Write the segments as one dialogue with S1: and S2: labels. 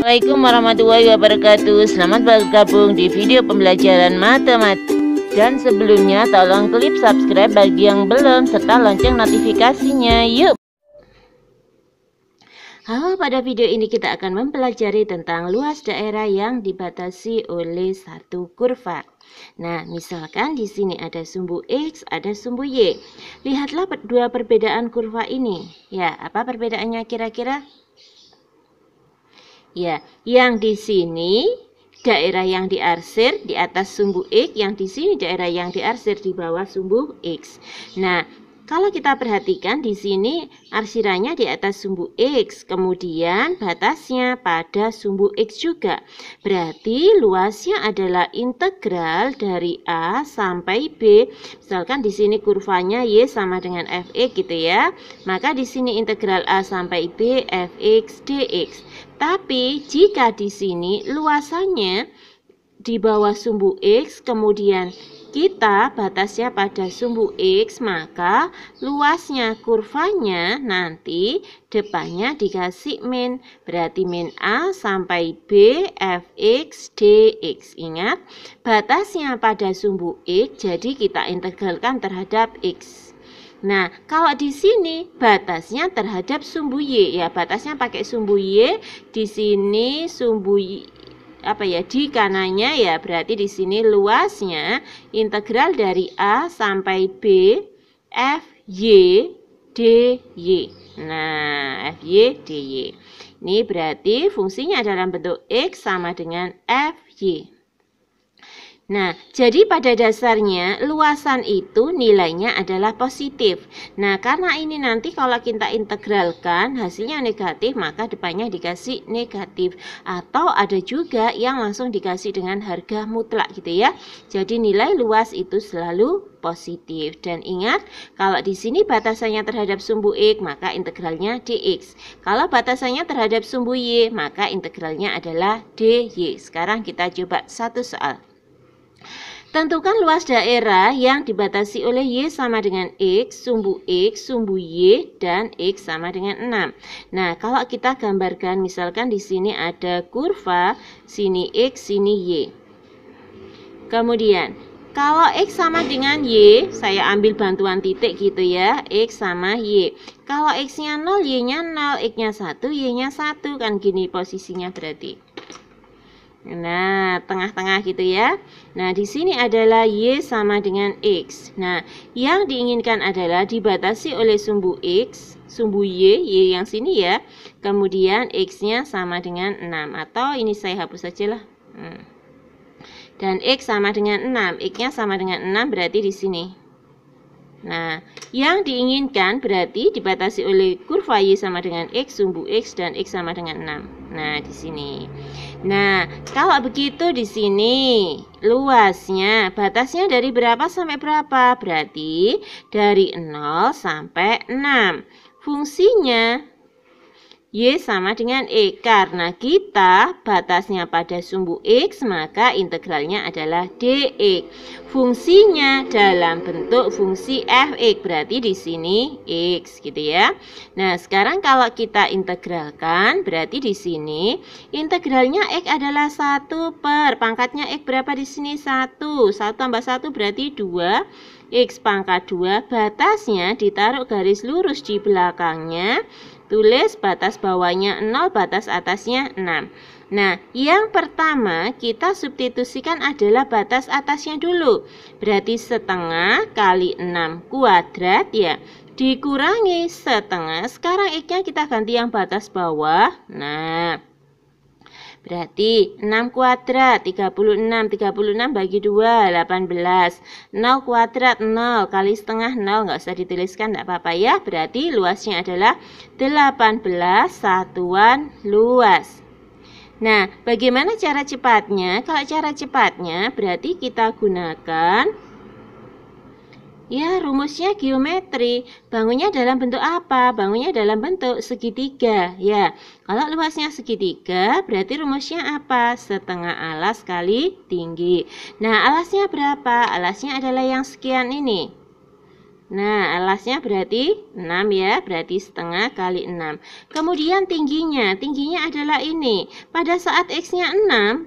S1: Assalamualaikum warahmatullahi wabarakatuh. Selamat bergabung di video pembelajaran matematika. Dan sebelumnya tolong klik subscribe bagi yang belum serta lonceng notifikasinya. Yuk. Halo, pada video ini kita akan mempelajari tentang luas daerah yang dibatasi oleh satu kurva. Nah, misalkan di sini ada sumbu X, ada sumbu Y. Lihatlah dua perbedaan kurva ini. Ya, apa perbedaannya kira-kira? Ya, yang di sini daerah yang diarsir di atas sumbu X, yang di sini daerah yang diarsir di bawah sumbu X. Nah, kalau kita perhatikan di sini arsirannya di atas sumbu X, kemudian batasnya pada sumbu X juga. Berarti luasnya adalah integral dari A sampai B. Misalkan di sini kurvanya Y sama dengan Fx gitu ya. Maka di sini integral A sampai B Fx dx. Tapi jika di sini luasannya di bawah sumbu X, kemudian kita batasnya pada sumbu X, maka luasnya kurvanya nanti depannya dikasih min. Berarti min A sampai B Fx dx. Ingat, batasnya pada sumbu X, jadi kita integralkan terhadap X. Nah, kalau di sini batasnya terhadap sumbu Y, ya batasnya pakai sumbu Y, di sini sumbu Y, di kanannya ya, berarti di sini luasnya integral dari A sampai B Fy dy. Nah, Fy dy. Ini berarti fungsinya dalam bentuk X sama dengan Fy. Nah, jadi pada dasarnya luasan itu nilainya adalah positif. Nah, karena ini nanti kalau kita integralkan hasilnya negatif, maka depannya dikasih negatif. Atau ada juga yang langsung dikasih dengan harga mutlak gitu ya. Jadi nilai luas itu selalu positif. Dan ingat, kalau di sini batasannya terhadap sumbu X, maka integralnya dx. Kalau batasannya terhadap sumbu Y, maka integralnya adalah dy. Sekarang kita coba satu soal. Tentukan luas daerah yang dibatasi oleh Y sama dengan X, sumbu Y, dan X sama dengan 6. Nah, kalau kita gambarkan, misalkan di sini ada kurva, sini X, sini Y. Kemudian, kalau X sama dengan Y, saya ambil bantuan titik gitu ya, X sama Y. Kalau X-nya 0, Y-nya 0, X-nya 1, Y-nya 1, kan gini posisinya berarti. Nah, tengah-tengah gitu ya. Nah, di sini adalah Y sama dengan X. Nah, yang diinginkan adalah dibatasi oleh sumbu X, sumbu Y yang sini ya. Kemudian X-nya sama dengan 6. Atau ini saya hapus saja lah. Dan X sama dengan 6. X-nya sama dengan 6 berarti di sini. Nah, yang diinginkan berarti dibatasi oleh kurva Y sama dengan X, sumbu X, dan X sama dengan 6. Nah, di sini. Nah, kalau begitu di sini luasnya, batasnya dari berapa sampai berapa? Berarti dari 0 sampai 6. Fungsinya Y sama dengan E. Karena kita batasnya pada sumbu X, maka integralnya adalah dx. Fungsinya dalam bentuk fungsi Fx, berarti di sini X gitu ya. Nah, sekarang kalau kita integralkan, berarti di sini integralnya X adalah 1 per pangkatnya X berapa di sini? 1. 1 tambah 1 berarti 2. X pangkat 2, batasnya ditaruh garis lurus di belakangnya. Tulis batas bawahnya 0, batas atasnya 6. Nah, yang pertama kita substitusikan adalah batas atasnya dulu. Berarti setengah kali 6 kuadrat ya. Dikurangi setengah. Sekarang X-nya kita ganti yang batas bawah. Nah, berarti 6 kuadrat 36. 36 bagi 2 18. 0 kuadrat 0 kali setengah 0, nggak usah dituliskan, nggak apa-apa ya. Berarti luasnya adalah 18 satuan luas. Nah, bagaimana cara cepatnya? Kalau cara cepatnya berarti kita gunakan ya rumusnya geometri. Bangunnya dalam bentuk apa? Bangunnya dalam bentuk segitiga. Ya, kalau luasnya segitiga berarti rumusnya apa? Setengah alas kali tinggi. Nah, alasnya berapa? Alasnya adalah yang sekian ini. Nah, alasnya berarti 6 ya, berarti setengah kali 6. Kemudian tingginya adalah ini. Pada saat X-nya 6,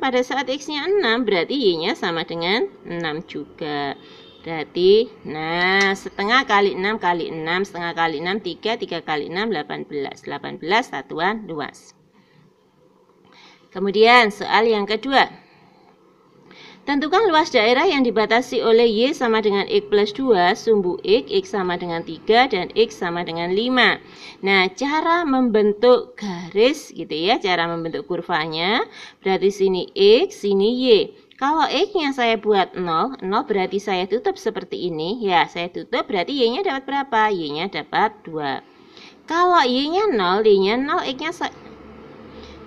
S1: berarti Y-nya sama dengan 6 juga. Berarti, nah, setengah kali 6 kali 6, setengah kali 6, 3 kali 6, 18. 18 satuan luas. Kemudian, soal yang kedua. Tentukan luas daerah yang dibatasi oleh Y sama dengan X plus 2, sumbu X sama dengan 3, dan X sama dengan 5. Nah, cara membentuk garis gitu ya, cara membentuk kurvanya, berarti sini X, sini Y. Kalau X-nya saya buat 0 berarti saya tutup seperti ini. Ya, saya tutup berarti Y-nya dapat berapa? Y-nya dapat 2. Kalau Y-nya 0, Y-nya 0,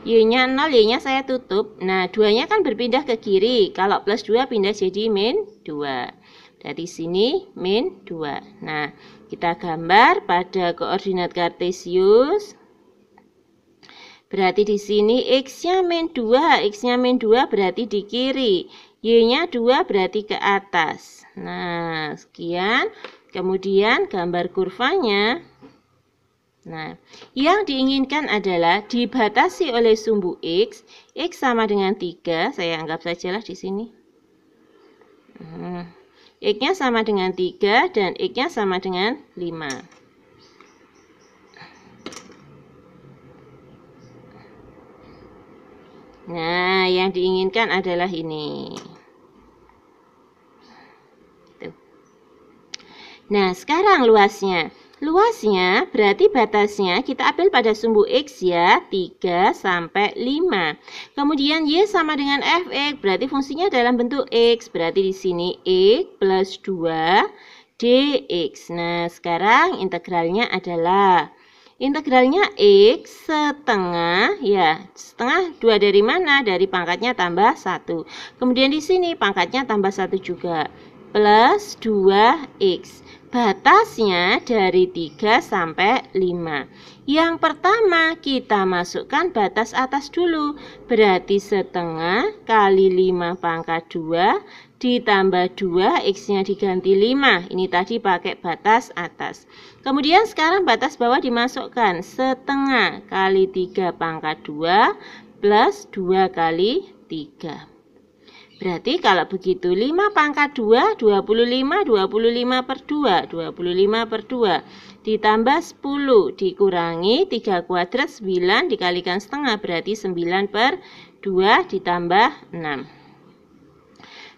S1: Y-nya 0, Y-nya saya tutup. Nah, 2-nya kan berpindah ke kiri. Kalau plus 2 pindah jadi min 2. Dari sini min 2. Nah, kita gambar pada koordinat kartesius. Berarti di sini X-nya min 2. X-nya min 2 berarti di kiri. Y-nya 2 berarti ke atas. Nah, sekian. Kemudian gambar kurvanya. Nah, yang diinginkan adalah dibatasi oleh sumbu X. X sama dengan 3, saya anggap sajalah di sini. X-nya sama dengan 3 dan X-nya sama dengan 5. Nah, yang diinginkan adalah ini. Tuh. Nah, sekarang luasnya. Luasnya berarti batasnya kita ambil pada sumbu X ya, 3 sampai 5. Kemudian Y sama dengan Fx, berarti fungsinya dalam bentuk X. Berarti di sini X plus 2 dx. Nah, sekarang integralnya adalah X setengah, ya, setengah 2 dari mana? Dari pangkatnya tambah 1. Kemudian di sini pangkatnya tambah 1 juga. Plus 2x. Batasnya dari 3 sampai 5. Yang pertama kita masukkan batas atas dulu. Berarti setengah kali 5 pangkat 2 ditambah 2, X-nya diganti 5. Ini tadi pakai batas atas. Kemudian sekarang batas bawah dimasukkan. Setengah kali 3 pangkat 2 plus 2 kali 3. Berarti kalau begitu 5 pangkat 2, 25, 25 per 2, 25 per 2. Ditambah 10, dikurangi 3 kuadrat 9, dikalikan setengah, berarti 9 per 2 ditambah 6.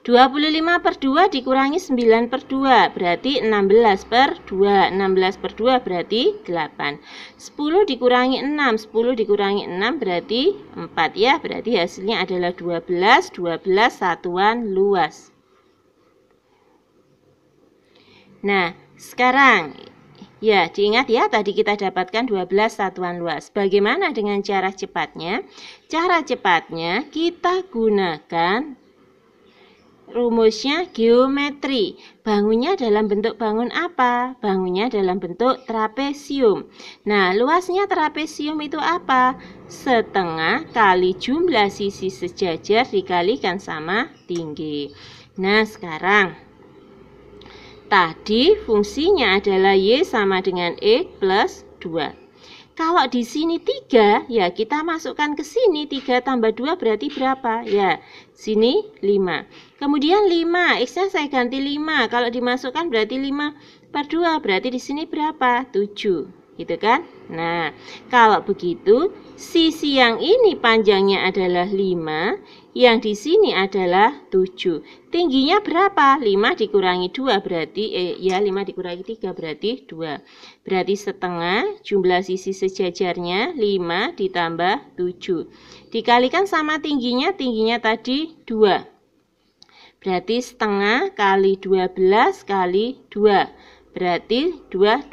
S1: 25 per 2 dikurangi 9 per 2, berarti 16 per 2. 16 per 2 berarti 8. 10 dikurangi 6, 10 dikurangi 6 berarti 4 ya. Berarti hasilnya adalah 12, 12 satuan luas. Nah, sekarang ya diingat ya, tadi kita dapatkan 12 satuan luas. Bagaimana dengan cara cepatnya? Cara cepatnya kita gunakan rumusnya geometri. Bangunnya dalam bentuk bangun apa? Bangunnya dalam bentuk trapesium. Nah, luasnya trapesium itu apa? Setengah kali jumlah sisi sejajar dikalikan sama tinggi. Nah, sekarang tadi fungsinya adalah Y sama dengan X plus 2. Kalau di sini 3, ya kita masukkan ke sini. 3 tambah 2 berarti berapa? Ya, sini 5. Kemudian 5, X-nya saya ganti 5. Kalau dimasukkan berarti 5 per 2. Berarti di sini berapa? 7. Gitu kan? Nah, kalau begitu, sisi yang ini panjangnya adalah 5. Yang di sini adalah 7. Tingginya berapa? 5 dikurangi 2 berarti, 5 dikurangi 3 berarti 2. Berarti setengah, jumlah sisi sejajarnya 5 ditambah 7. Dikalikan sama tingginya tadi 2. Berarti setengah kali 12 kali 2. Berarti 2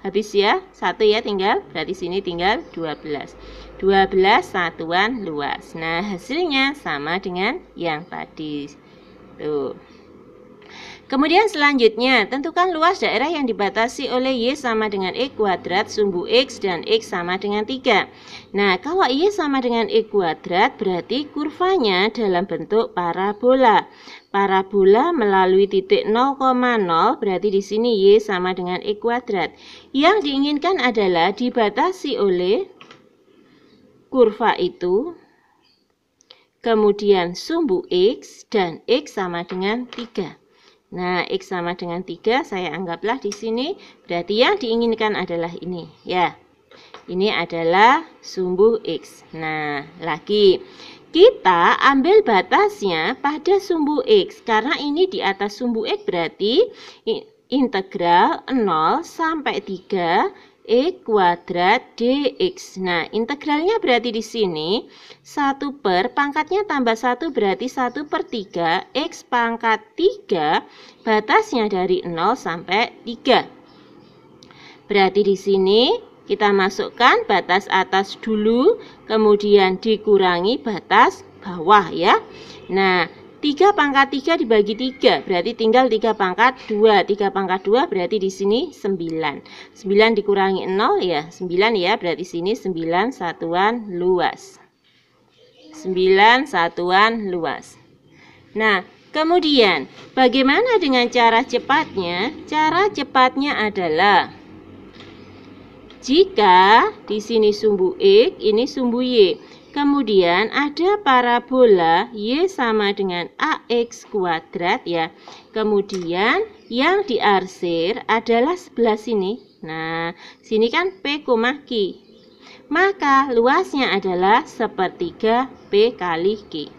S1: habis ya. 1 ya tinggal. Berarti sini tinggal 12. 12 satuan luas. Nah, hasilnya sama dengan yang tadi. Tuh. Kemudian selanjutnya, tentukan luas daerah yang dibatasi oleh Y sama dengan E kuadrat, sumbu X dan X sama dengan 3. Nah, kalau Y sama dengan E kuadrat, berarti kurvanya dalam bentuk parabola. Parabola melalui titik 0,0, berarti di sini Y sama dengan E kuadrat. Yang diinginkan adalah dibatasi oleh kurva itu, kemudian sumbu X dan X sama dengan 3. Nah, X sama dengan 3 saya anggaplah di sini, berarti yang diinginkan adalah ini, ya. Ini adalah sumbu X. Nah, lagi kita ambil batasnya pada sumbu X, karena ini di atas sumbu X berarti integral 0 sampai 3 E kuadrat dx. Nah, integralnya berarti di sini 1 per pangkatnya tambah 1 berarti 1/3 X pangkat 3, batasnya dari 0 sampai 3. Berarti di sini kita masukkan batas atas dulu, kemudian dikurangi batas bawah, ya. Nah, 3 pangkat 3 dibagi 3, berarti tinggal 3 pangkat 2. 3 pangkat 2 berarti di sini 9. 9 dikurangi 0 ya, 9 ya, berarti sini 9 satuan luas. 9 satuan luas. Nah, kemudian bagaimana dengan cara cepatnya? Cara cepatnya adalah jika di sini sumbu X, ini sumbu Y. Kemudian ada parabola Y sama dengan AX kuadrat, ya. Kemudian yang diarsir adalah sebelah sini. Nah, sini kan P, Q. Maka luasnya adalah 1/3 P kali Q.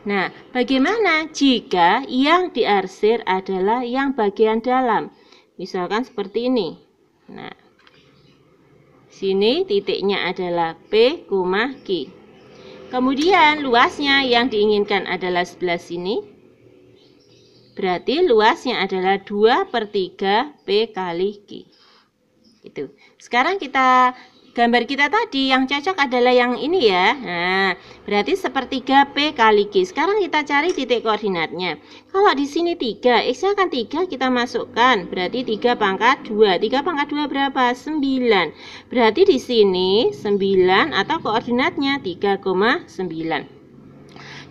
S1: Nah, bagaimana jika yang diarsir adalah yang bagian dalam? Misalkan seperti ini. Nah, sini titiknya adalah P, Q. Kemudian luasnya yang diinginkan adalah sebelah sini. Berarti luasnya adalah 2/3 P kali Q. Itu. Sekarang kita gambar kita tadi yang cocok adalah yang ini, ya. Nah, berarti 1/3 P kali Q. Sekarang kita cari titik koordinatnya. Kalau di sini 3, X-nya kan 3, kita masukkan. Berarti 3 pangkat 2. 3 pangkat 2 berapa? 9. Berarti di sini 9 atau koordinatnya 3,9.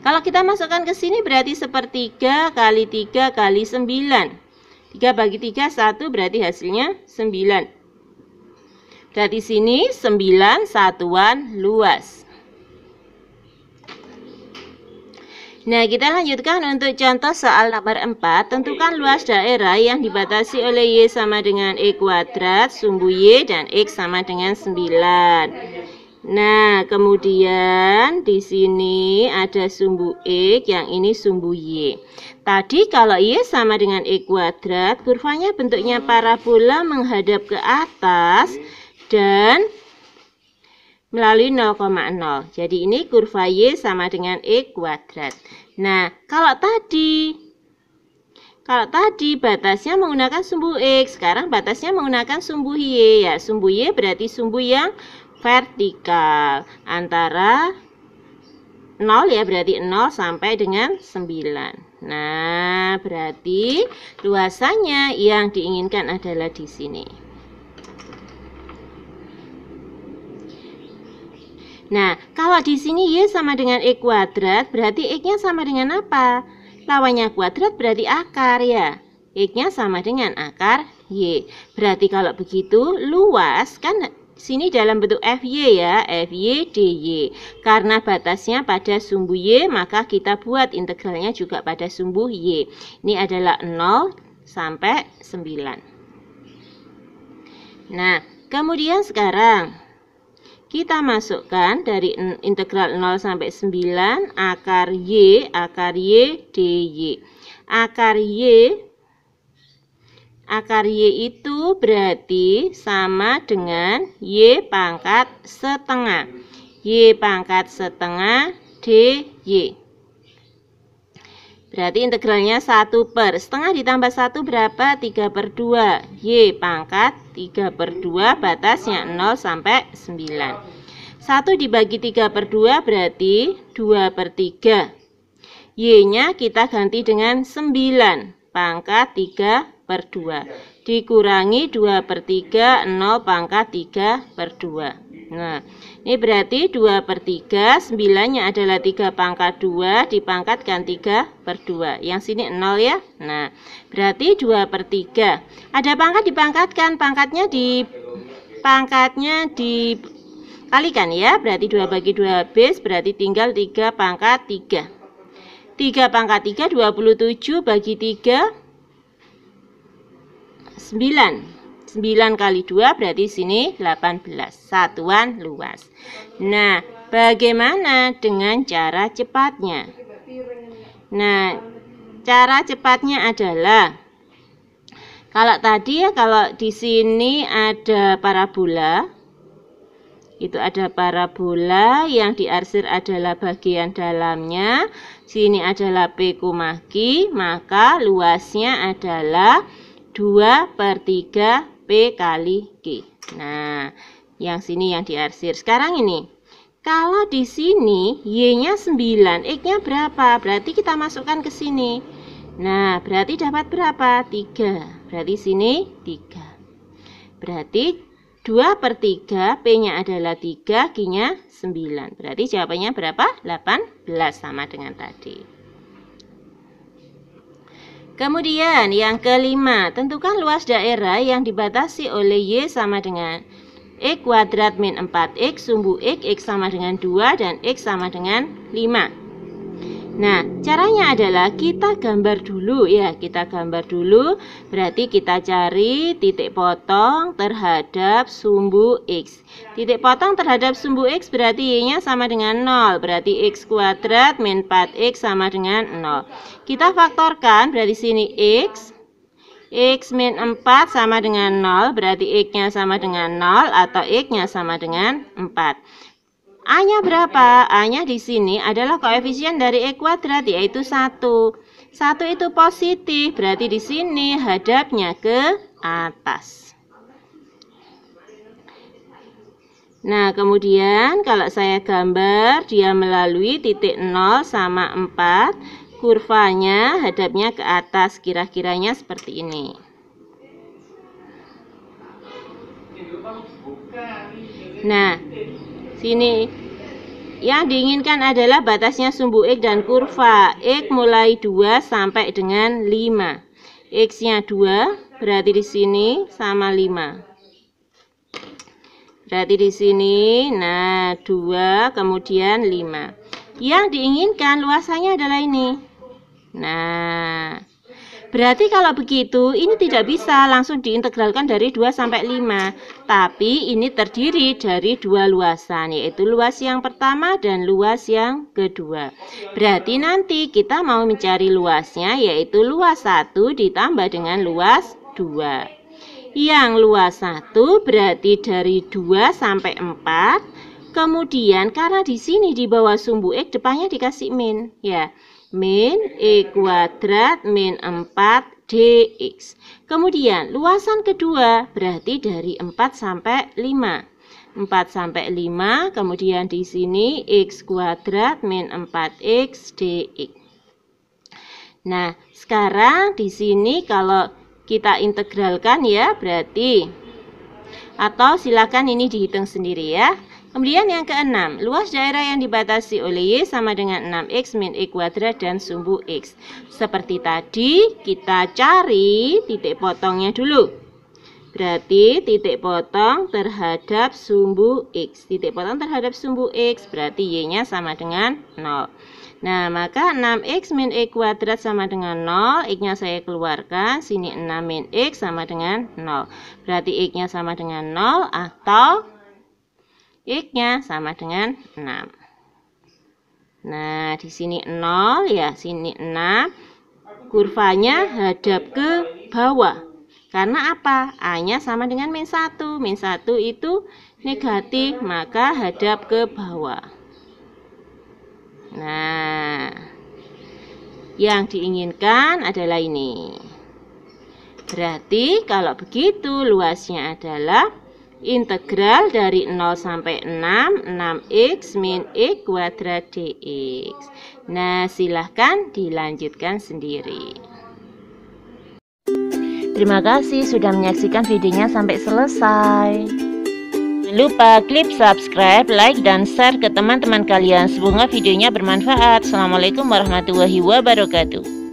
S1: Kalau kita masukkan ke sini berarti 1/3 kali 3 kali 9. 3 bagi 3, 1, berarti hasilnya 9. Berarti sini 9 satuan luas. Nah, kita lanjutkan untuk contoh soal nomor 4. Tentukan luas daerah yang dibatasi oleh Y sama dengan E kuadrat, sumbu Y dan X sama dengan 9. Nah, kemudian di sini ada sumbu X, yang ini sumbu Y. Tadi kalau Y sama dengan E kuadrat, kurvanya bentuknya parabola menghadap ke atas dan melalui 0,0. Jadi ini kurva Y sama dengan E kuadrat. Nah, kalau tadi batasnya menggunakan sumbu X, sekarang batasnya menggunakan sumbu Y, ya. Sumbu Y berarti sumbu yang vertikal antara 0, ya, berarti 0 sampai dengan 9. Nah, berarti luasannya yang diinginkan adalah di sini. Nah, kalau di sini Y sama dengan E kuadrat, berarti X-nya sama dengan apa? Lawannya kuadrat berarti akar, ya. X-nya sama dengan akar Y. Berarti kalau begitu, luas kan sini dalam bentuk FY, ya. FY DY. Karena batasnya pada sumbu Y, maka kita buat integralnya juga pada sumbu Y. Ini adalah 0 sampai 9. Nah, kemudian sekarang kita masukkan dari integral 0 sampai 9 akar Y dy. Akar Y itu berarti sama dengan Y pangkat setengah. Y pangkat setengah dy. Berarti integralnya 1 per setengah ditambah 1 berapa? 3/2. Y pangkat 3/2, batasnya 0 sampai 9. 1 dibagi 3/2 berarti 2/3. Y-nya kita ganti dengan 9. pangkat 3/2 dikurangi 2/3 0 pangkat 3/2. Nah, ini berarti 2/3, 9-nya adalah 3 pangkat 2 dipangkatkan 3/2. Yang sini 0 ya. Nah, berarti 2/3. Ada pangkat dipangkatkan, pangkatnya dikalikan ya. Berarti 2 bagi 2 habis, berarti tinggal 3 pangkat 3. 3 pangkat 3 27 bagi 3 9. 9 kali 2 berarti sini 18 satuan luas. Nah, bagaimana dengan cara cepatnya? Nah, cara cepatnya adalah kalau tadi ya, kalau di sini ada parabola, itu ada parabola yang diarsir adalah bagian dalamnya, sini adalah P, Q, maka luasnya adalah 2/3 P kali Q. Nah, yang sini yang diarsir. Sekarang ini, kalau di sini Y-nya 9, X-nya berapa? Berarti kita masukkan ke sini. Nah, berarti dapat berapa? 3. Berarti sini 3. Berarti 2/3, P-nya adalah 3, Q-nya 9. Berarti jawabannya berapa? 18, sama dengan tadi. Kemudian yang kelima, tentukan luas daerah yang dibatasi oleh Y sama dengan X kuadrat min 4X, sumbu X sama dengan 2 dan X sama dengan 5. Nah, caranya adalah kita gambar dulu ya, kita gambar dulu. Berarti kita cari titik potong terhadap sumbu X. Titik potong terhadap sumbu X berarti Y-nya sama dengan 0. Berarti X kuadrat min 4X sama dengan 0. Kita faktorkan, berarti sini X min 4 sama dengan 0. Berarti X-nya sama dengan 0 atau X-nya sama dengan 4. A-nya berapa? A-nya di sini adalah koefisien dari X kuadrat, yaitu 1. 1 itu positif, berarti di sini hadapnya ke atas. Nah, kemudian kalau saya gambar, dia melalui titik 0 sama 4, kurvanya hadapnya ke atas, kira-kiranya seperti ini. Nah, sini yang diinginkan adalah batasnya sumbu X dan kurva X mulai 2 sampai dengan 5. X-nya 2, berarti di sini sama 5. Berarti di sini, nah 2 kemudian 5. Yang diinginkan luasannya adalah ini. Nah, berarti kalau begitu ini tidak bisa langsung diintegralkan dari 2 sampai 5. Tapi ini terdiri dari dua luasan, yaitu luas yang pertama dan luas yang kedua. Berarti nanti kita mau mencari luasnya, yaitu luas 1 ditambah dengan luas 2. Yang luas 1 berarti dari 2 sampai 4. Kemudian karena di sini di bawah sumbu X depannya dikasih min, ya. Min X kuadrat min 4 dx. Kemudian luasan kedua berarti dari 4 sampai 5. 4 sampai 5, kemudian di sini X kuadrat min 4x dx. Nah, sekarang di sini kalau kita integralkan ya, berarti, atau silakan ini dihitung sendiri ya. Kemudian yang keenam, luas daerah yang dibatasi oleh Y sama dengan 6X min X kuadrat dan sumbu X. Seperti tadi, kita cari titik potongnya dulu. Berarti titik potong terhadap sumbu X. Titik potong terhadap sumbu X berarti Y-nya sama dengan 0. Nah, maka 6X min X kuadrat sama dengan 0. X-nya saya keluarkan. Sini 6 min X sama dengan 0. Berarti X-nya sama dengan 0 atau X-nya sama dengan 6. Nah, di sini 0 ya, sini 6. Kurvanya hadap ke bawah. Karena apa? A-nya sama dengan min 1. Min 1 itu negatif, maka hadap ke bawah. Nah, yang diinginkan adalah ini. Berarti kalau begitu luasnya adalah integral dari 0 sampai 6, 6x min x kuadrat dx. Nah, silahkan dilanjutkan sendiri. Terima kasih sudah menyaksikan videonya sampai selesai. Jangan lupa klik subscribe, like, dan share ke teman-teman kalian. Semoga videonya bermanfaat. Assalamualaikum warahmatullahi wabarakatuh.